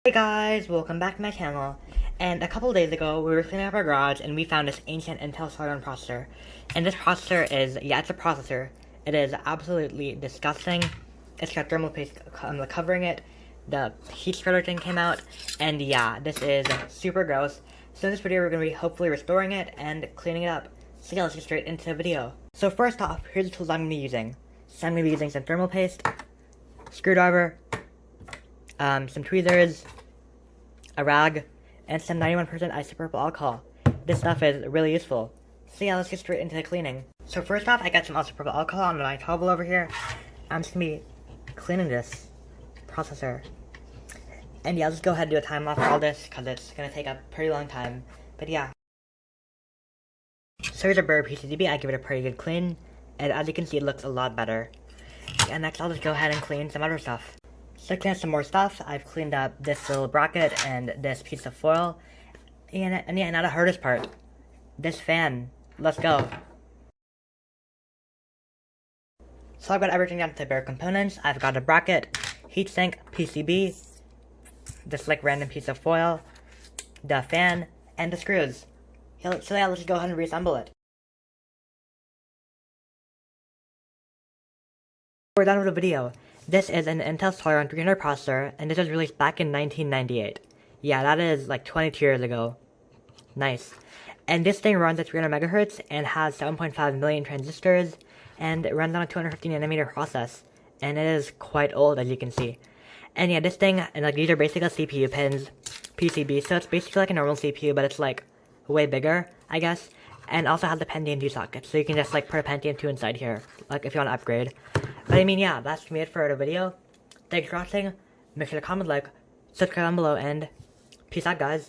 Hey guys, welcome back to my channel. And a couple days ago, we were cleaning up our garage and we found this ancient Intel Celeron processor. And this processor is, it's a processor. It is absolutely disgusting. It's got thermal paste covering it. The heat spreader thing came out. And yeah, this is super gross. So in this video, we're going to be hopefully restoring it and cleaning it up. So yeah, let's get straight into the video. So first off, here's the tools I'm going to be using. So I'm going to be using some thermal paste, screwdriver, some tweezers, a rag, and some 91% isopropyl alcohol. This stuff is really useful. So yeah, let's get straight into the cleaning. So first off, I got some isopropyl alcohol on my towel over here. I'm just gonna be cleaning this processor. And yeah, let's go ahead and do a time lapse for all this, because it's gonna take a pretty long time. But yeah. So here's a bare PCB, I give it a pretty good clean. And as you can see, it looks a lot better. And next, I'll just go ahead and clean some other stuff. So to clean some more stuff, I've cleaned up this little bracket and this piece of foil. And yeah, now the hardest part. This fan. Let's go. So I've got everything down to the bare components. I've got a bracket, heatsink, PCB, this like random piece of foil, the fan, and the screws. So yeah, let's go ahead and reassemble it. We're done with the video. This is an Intel Celeron 300 processor, and this was released back in 1998. Yeah, that is like 22 years ago. Nice. And this thing runs at 300 megahertz and has 7.5 million transistors, and it runs on a 250 nanometer process. And it is quite old, as you can see. And yeah, this thing, and like these are basically CPU pins, PCB, so it's basically like a normal CPU, but it's like way bigger, I guess. And also has the Pentium 2 socket, so you can just like put a Pentium 2 inside here, like if you want to upgrade. But I mean, yeah, that's me for the video. Thanks for watching. Make sure to comment, like, subscribe down below, and peace out, guys.